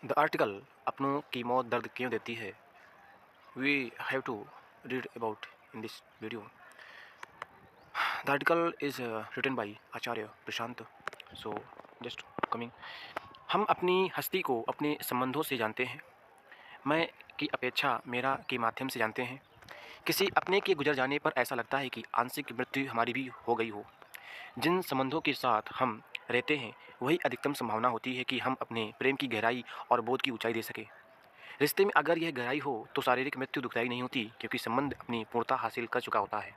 The article अपनों की मौत दर्द क्यों देती है we have to read about in this video. The article is written by Acharya Prashant. So just coming. हम अपनी हस्ती को अपने संबंधों से जानते हैं। मैं की अपेक्षा मेरा के माध्यम से जानते हैं। किसी अपने के गुजर जाने पर ऐसा लगता है कि आंशिक मृत्यु हमारी भी हो गई हो। जिन संबंधों के साथ हम रहते हैं वही अधिकतम संभावना होती है कि हम अपने प्रेम की गहराई और बोध की ऊंचाई दे सकें। रिश्ते में अगर यह गहराई हो तो शारीरिक मृत्यु दुखदायी नहीं होती, क्योंकि संबंध अपनी पूर्णता हासिल कर चुका होता है।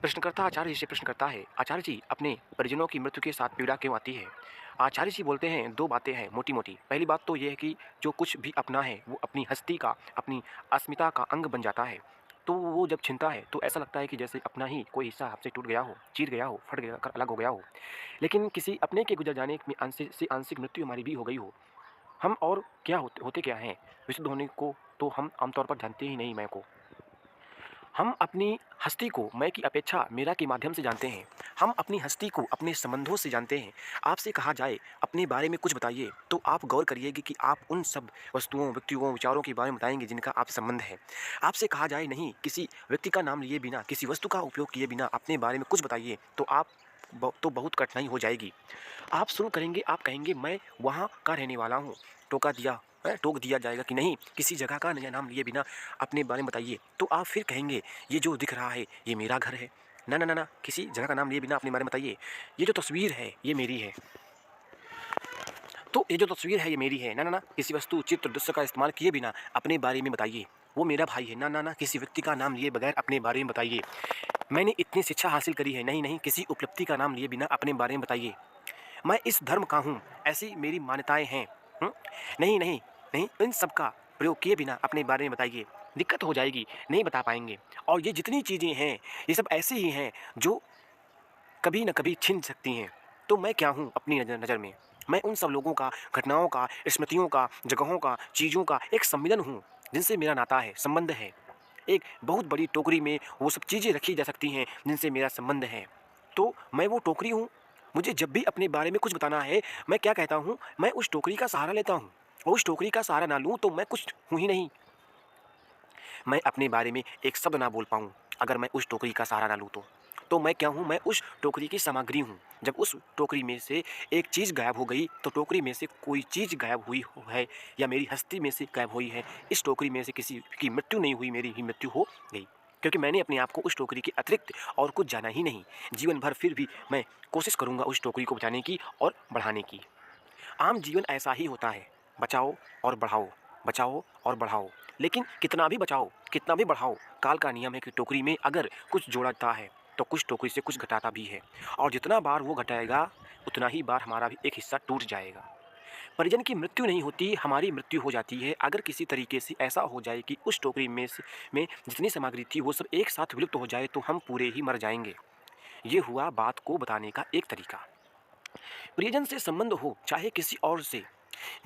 प्रश्नकर्ता आचार्य जी से प्रश्न करता है, आचार्य जी, अपने परिजनों की मृत्यु के साथ पीड़ा क्यों आती है? आचार्य जी बोलते हैं, दो बातें हैं मोटी मोटी। पहली बात तो यह है कि जो कुछ भी अपना है वो अपनी हस्ती का, अपनी अस्मिता का अंग बन जाता है। तो वो जब छिनता है तो ऐसा लगता है कि जैसे अपना ही कोई हिस्सा आपसे टूट गया हो, चीर गया हो, फट गया कर अलग हो गया हो। लेकिन किसी अपने के गुजर जाने में आंशिक मृत्यु हमारी भी हो गई हो। हम और क्या होते क्या हैं? विशुद्ध होने को तो हम आमतौर पर जानते ही नहीं मैं को। हम अपनी हस्ती को मैं की अपेक्षा मेरा के माध्यम से जानते हैं। हम अपनी हस्ती को अपने संबंधों से जानते हैं। आपसे कहा जाए अपने बारे में कुछ बताइए तो आप गौर करिएगा कि आप उन सब वस्तुओं, व्यक्तियों, विचारों के बारे में बताएंगे जिनका आप संबंध है। आपसे कहा जाए नहीं किसी व्यक्ति का नाम लिए बिना, किसी वस्तु का उपयोग किए बिना अपने बारे में कुछ बताइए तो तो बहुत कठिनाई हो जाएगी। आप शुरू करेंगे, आप कहेंगे मैं वहाँ का रहने वाला हूँ। टोक दिया जाएगा कि नहीं, किसी जगह का नाम लिए बिना अपने बारे में बताइए। तो आप फिर कहेंगे ये जो दिख रहा है ये मेरा घर है। ना ना ना ना, किसी जगह का नाम लिए बिना अपने बारे में बताइए। ये जो तस्वीर है ये मेरी है। तो ये जो तस्वीर है ये मेरी है। ना ना ना, किसी वस्तु, चित्र, दृश्य का इस्तेमाल किए बिना अपने बारे में बताइए। वो मेरा भाई है। ना ना ना, किसी व्यक्ति का नाम लिए बगैर अपने बारे में बताइए। मैंने इतनी शिक्षा हासिल करी है। नहीं नहीं, किसी उपलब्धि का नाम लिए बिना अपने बारे में बताइए। मैं इस धर्म का हूँ, ऐसी मेरी मान्यताएं हैं। नहीं नहीं नहीं, इन सब का प्रयोग किए बिना अपने बारे में बताइए। दिक्कत हो जाएगी, नहीं बता पाएंगे। और ये जितनी चीज़ें हैं ये सब ऐसी ही हैं जो कभी न कभी छिन सकती हैं। तो मैं क्या हूँ अपनी नज़र में? मैं उन सब लोगों का, घटनाओं का, स्मृतियों का, जगहों का, चीज़ों का एक सम्मिलन हूँ जिनसे मेरा नाता है, संबंध है। एक बहुत बड़ी टोकरी में वो सब चीज़ें रखी जा सकती हैं जिनसे मेरा संबंध है। तो मैं वो टोकरी हूँ। मुझे जब भी अपने बारे में कुछ बताना है मैं क्या कहता हूँ, मैं उस टोकरी का सहारा लेता हूँ। और उस टोकरी का सहारा ना लूँ तो मैं कुछ हूँ ही नहीं। मैं अपने बारे में एक शब्द ना बोल पाऊँ अगर मैं उस टोकरी का सहारा ना लूँ तो मैं क्या हूँ? मैं उस टोकरी की सामग्री हूँ। जब उस टोकरी में से एक चीज़ गायब हो गई तो टोकरी में से कोई चीज़ गायब हुई है, या मेरी हस्ती में से गायब हुई है। इस टोकरी में से किसी की मृत्यु नहीं हुई, मेरी ही मृत्यु हो गई, क्योंकि मैंने अपने आप को उस टोकरी के अतिरिक्त और कुछ जाना ही नहीं। जीवन भर फिर भी मैं कोशिश करूँगा उस टोकरी को बचाने की और बढ़ाने की। आम जीवन ऐसा ही होता है, बचाओ और बढ़ाओ, बचाओ और बढ़ाओ। लेकिन कितना भी बचाओ, कितना भी बढ़ाओ, काल का नियम है कि टोकरी में अगर कुछ जोड़ता है तो कुछ टोकरी से कुछ घटाता भी है। और जितना बार वो घटाएगा उतना ही बार हमारा भी एक हिस्सा टूट जाएगा। परिजन की मृत्यु नहीं होती, हमारी मृत्यु हो जाती है। अगर किसी तरीके से ऐसा हो जाए कि उस टोकरी में जितनी सामग्री थी वो सब एक साथ विलुप्त हो जाए तो हम पूरे ही मर जाएंगे। ये हुआ बात को बताने का एक तरीका। प्रियजन से संबंध हो चाहे किसी और से,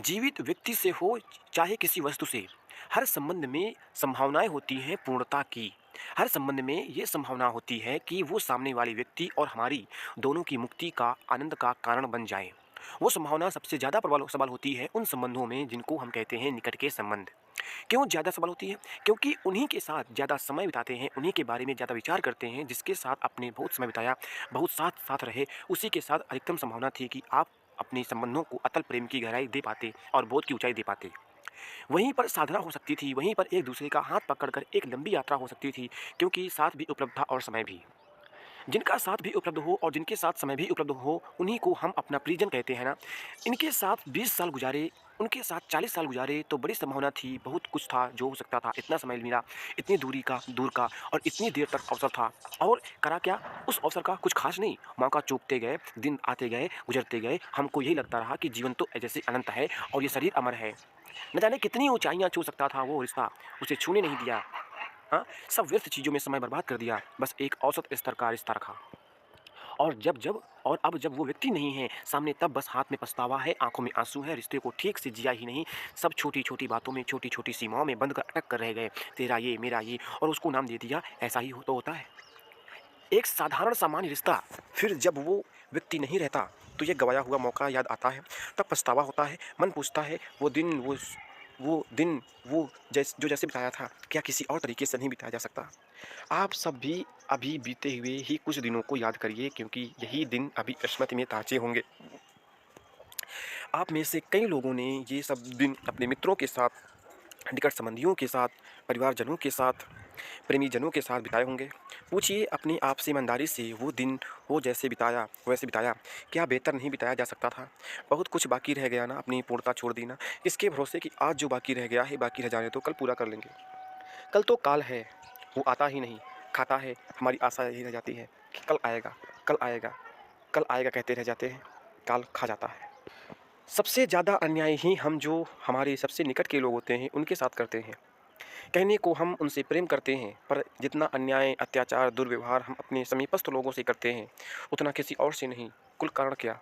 जीवित व्यक्ति से हो चाहे किसी वस्तु से, हर संबंध में संभावनाएं होती हैं पूर्णता की। हर संबंध में ये संभावना होती है कि वो सामने वाले व्यक्ति और हमारी दोनों की मुक्ति का, आनंद का कारण बन जाए। वो संभावना सबसे ज़्यादा प्रबल सबल होती है उन संबंधों में जिनको हम कहते हैं निकट के संबंध। क्यों ज़्यादा सबल होती है? क्योंकि उन्हीं के साथ ज़्यादा समय बिताते हैं, उन्हीं के बारे में ज़्यादा विचार करते हैं, जिसके साथ आपने बहुत समय बिताया, बहुत साथ साथ रहे, उसी के साथ अधिकतम संभावना थी कि आप अपने संबंधों को अतल प्रेम की गहराई दे पाते और बोध की ऊंचाई दे पाते। वहीं पर साधना हो सकती थी, वहीं पर एक दूसरे का हाथ पकड़कर एक लंबी यात्रा हो सकती थी, क्योंकि साथ भी उपलब्ध था और समय भी। जिनका साथ भी उपलब्ध हो और जिनके साथ समय भी उपलब्ध हो उन्हीं को हम अपना परिजन कहते हैं ना। इनके साथ 20 साल गुजारे, उनके साथ 40 साल गुजारे तो बड़ी संभावना थी, बहुत कुछ था जो हो सकता था। इतना समय मिला, इतनी दूर का और इतनी देर तक अवसर था। और करा क्या? उस अवसर का कुछ खास नहीं, मौका चूकते गए, दिन आते गए, गुजरते गए। हमको यही लगता रहा कि जीवन तो जैसे अनंत है और ये शरीर अमर है। न जाने कितनी ऊंचाइयां छू सकता था वो रिश्ता, उसे छूने नहीं दिया। हाँ, सब व्यर्थ चीज़ों में समय बर्बाद कर दिया, बस एक औसत स्तर का रिश्ता रखा। और अब जब वो व्यक्ति नहीं है सामने, तब बस हाथ में पछतावा है, आंखों में आंसू है, रिश्ते को ठीक से जिया ही नहीं। सब छोटी छोटी बातों में, छोटी छोटी सीमाओं में बंद कर अटक कर रह गए। तेरा ये, मेरा ये, और उसको नाम दे दिया। ऐसा ही तो होता है एक साधारण सामान्य रिश्ता। फिर जब वो व्यक्ति नहीं रहता तो ये गँवाया हुआ मौका याद आता है, तब पछतावा होता है। मन पूछता है वो दिन वो जो जैसे बिताया था, क्या किसी और तरीके से नहीं बिताया जा सकता? आप सब भी अभी बीते हुए ही कुछ दिनों को याद करिए, क्योंकि यही दिन अभी स्मृति में ताज़े होंगे। आप में से कई लोगों ने ये सब दिन अपने मित्रों के साथ, निकट संबंधियों के साथ, परिवारजनों के साथ, प्रेमीजनों के साथ बिताए होंगे। पूछिए अपने आप से ईमानदारी से, वो दिन हो जैसे बिताया वैसे बिताया, क्या बेहतर नहीं बिताया जा सकता था? बहुत कुछ बाकी रह गया ना, अपनी पूर्णता छोड़ दी ना, इसके भरोसे कि आज जो बाकी रह गया है, बाकी रह जाने तो कल पूरा कर लेंगे। कल तो काल है, वो आता ही नहीं, खाता है। हमारी आशा यही रह जाती है कि कल आएगा, कल आएगा, कल आएगा कहते रह जाते हैं, काल खा जाता है। सबसे ज़्यादा अन्याय ही हम जो हमारे सबसे निकट के लोग होते हैं उनके साथ करते हैं। कहने को हम उनसे प्रेम करते हैं, पर जितना अन्याय, अत्याचार, दुर्व्यवहार हम अपने समीपस्थ लोगों से करते हैं, उतना किसी और से नहीं। कुल कारण क्या?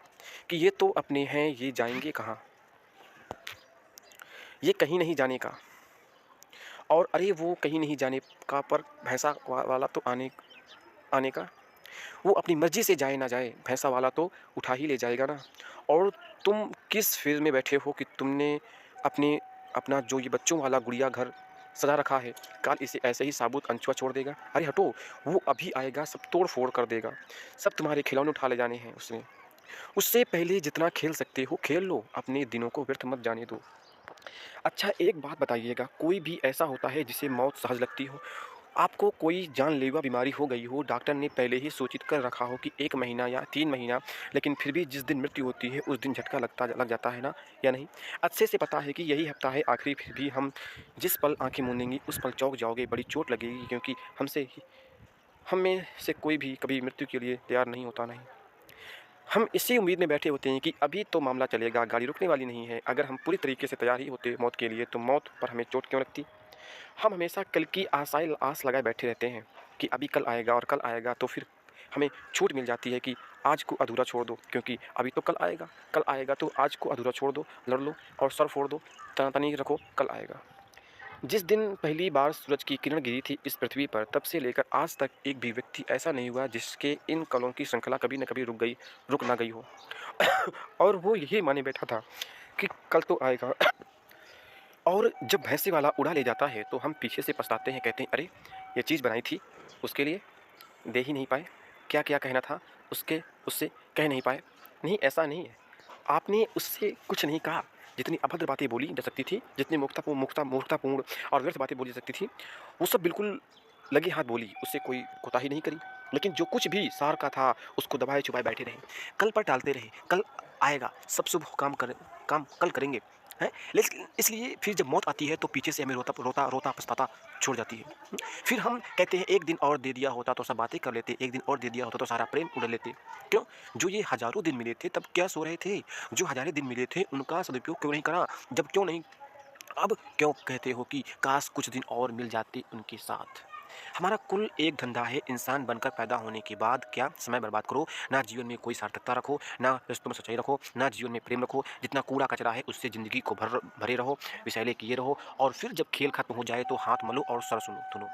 कि ये तो अपने हैं, ये जाएंगे कहाँ? ये कहीं नहीं जाने का। और अरे वो कहीं नहीं जाने का, पर भैंसा वाला तो आने आने का। वो अपनी मर्जी से जाए ना जाए, भैंसा वाला तो उठा ही ले जाएगा ना। और तुम किस फेज़ में बैठे हो कि तुमने अपने अपना जो ये बच्चों वाला गुड़िया घर सजा रखा है, काल इसे ऐसे ही साबुत अनछुआ छोड़ देगा? अरे हटो, वो अभी आएगा, सब तोड़ फोड़ कर देगा। सब तुम्हारे खिलौने उठा ले जाने हैं उसमें। उससे पहले जितना खेल सकते हो खेल लो, अपने दिनों को व्यर्थ मत जाने दो। अच्छा एक बात बताइएगा, कोई भी ऐसा होता है जिसे मौत सहज लगती हो? आपको कोई जानलेवा बीमारी हो गई हो, डॉक्टर ने पहले ही सूचित कर रखा हो कि 1 महीना या 3 महीना, लेकिन फिर भी जिस दिन मृत्यु होती है उस दिन झटका लग जाता है ना, या नहीं? अच्छे से पता है कि यही हफ्ता है आखिरी, फिर भी हम जिस पल आँखें मूंदेंगी उस पल चौंक जाओगे, बड़ी चोट लगेगी, क्योंकि हम में से कोई भी कभी मृत्यु के लिए तैयार नहीं होता, नहीं। हम इसी उम्मीद में बैठे होते हैं कि अभी तो मामला चलेगा, गाड़ी रुकने वाली नहीं है। अगर हम पूरी तरीके से तैयार ही होते मौत के लिए, तो मौत पर हमें चोट क्यों लगती? हम हमेशा कल की आस लगाए बैठे रहते हैं कि अभी कल आएगा, और कल आएगा तो फिर हमें छूट मिल जाती है कि आज को अधूरा छोड़ दो, क्योंकि अभी तो कल आएगा तो आज को अधूरा छोड़ दो, लड़ लो और सर फोड़ दो, तनी रखो, कल आएगा। जिस दिन पहली बार सूरज की किरण गिरी थी इस पृथ्वी पर, तब से लेकर आज तक एक भी व्यक्ति ऐसा नहीं हुआ जिसके इन कलों की श्रृंखला कभी न कभी रुक ना गई हो। और वो यही माने बैठा था कि कल तो आएगा। और जब भैंसे वाला उड़ा ले जाता है तो हम पीछे से पछताते हैं, कहते हैं अरे ये चीज़ बनाई थी उसके लिए, दे ही नहीं पाए, क्या क्या कहना था उससे कह नहीं पाए। नहीं, ऐसा नहीं है, आपने उससे कुछ नहीं कहा। जितनी अभद्र बातें बोली जा सकती थी, जितनी मूर्खतापूर्ण और व्यर्थ बातें बोली जा सकती थी, वो सब बिल्कुल लगे हाथ बोली, उससे कोई कोताही नहीं करी। लेकिन जो कुछ भी सार का था उसको दबाए छुपाए बैठे रहे, कल पर टालते रहे, कल आएगा, सब शुभ काम कल करेंगे, हैं। लेकिन इसलिए फिर जब मौत आती है तो पीछे से हमें रोता पछताता छोड़ जाती है। फिर हम कहते हैं एक दिन और दे दिया होता तो सब बातें कर लेते, एक दिन और दे दिया होता तो सारा प्रेम उड़ लेते। क्यों? जो ये हज़ारों दिन मिले थे तब क्या सो रहे थे? जो हज़ारें दिन मिले थे उनका सदुपयोग क्यों नहीं करा? जब क्यों नहीं, अब क्यों कहते हो कि काश कुछ दिन और मिल जाते उनके साथ? हमारा कुल एक धंधा है, इंसान बनकर पैदा होने के बाद क्या समय बर्बाद करो, ना जीवन में कोई सार्थकता रखो, ना रिश्तों में सच्चाई रखो, ना जीवन में प्रेम रखो, जितना कूड़ा कचरा है उससे ज़िंदगी को भरे रहो, विषैले किए रहो, और फिर जब खेल खत्म हो जाए तो हाथ मलो और सर सुनो।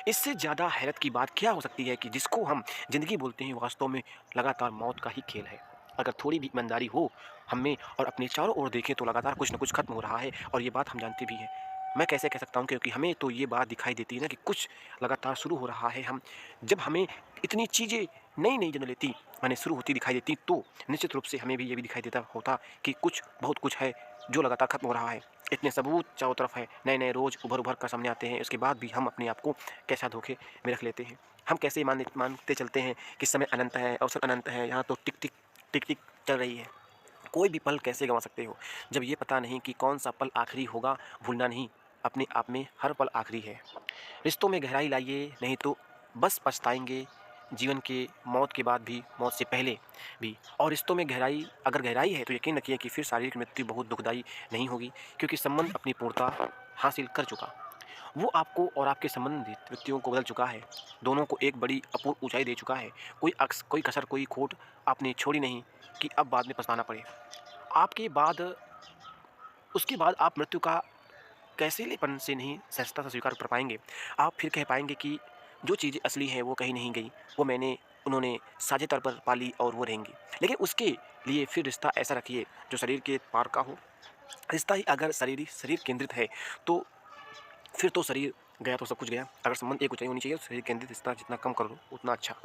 इससे ज़्यादा हैरत की बात क्या हो सकती है कि जिसको हम ज़िंदगी बोलते हैं वास्तव में लगातार मौत का ही खेल है। अगर थोड़ी भी ईमानदारी हो हम में और अपने चारों ओर देखें तो लगातार कुछ न कुछ खत्म हो रहा है, और ये बात हम जानते भी हैं। मैं कैसे कह सकता हूँ, क्योंकि हमें तो ये बात दिखाई देती है ना कि कुछ लगातार शुरू हो रहा है। हम जब हमें इतनी चीज़ें नई जन्म लेती माने शुरू होती दिखाई देती, तो निश्चित रूप से हमें भी ये भी दिखाई देता होता कि बहुत कुछ है जो लगातार खत्म हो रहा है। इतने सबूत चारों तरफ है, नए रोज़ उभर कर सामने आते हैं, उसके बाद भी हम अपने आप को कैसा धोखे में रख लेते हैं। हम कैसे मानते चलते हैं कि समय अनंत है, अवसर अनंत है, यहाँ तो टिक टिक चल रही है। कोई भी पल कैसे गंवा सकते हो जब ये पता नहीं कि कौन सा पल आखिरी होगा? भूलना नहीं, अपने आप में हर पल आखिरी है। रिश्तों में गहराई लाइए, नहीं तो बस पछताएंगे जीवन के, मौत के बाद भी, मौत से पहले भी। और रिश्तों में अगर गहराई है तो यकीन रखिए कि फिर शारीरिक मृत्यु बहुत दुखदाई नहीं होगी, क्योंकि संबंध अपनी पूर्णता हासिल कर चुका। वो आपको और आपके संबंधित व्यक्तियों को बदल चुका है, दोनों को एक बड़ी अपूर्व ऊंचाई दे चुका है। कोई कसर, कोई खोट आपने छोड़ी नहीं कि अब बाद में पछताना पड़े। आपके बाद उसके बाद आप मृत्यु का कैसेलेपन से नहीं, सहजता से स्वीकार कर पाएंगे। आप फिर कह पाएंगे कि जो चीज़ें असली हैं वो कहीं नहीं गई, वो मैंने उन्होंने साझे तौर पर पाली और वो रहेंगी। लेकिन उसके लिए फिर रिश्ता ऐसा रखिए जो शरीर के पार का हो। रिश्ता ही अगर शरीर केंद्रित है तो फिर तो शरीर गया तो सब कुछ गया। अगर संबंध एक ऊँचाई होनी चाहिए तो शरीर केंद्रित रिश्ता जितना कम कर लो उतना अच्छा।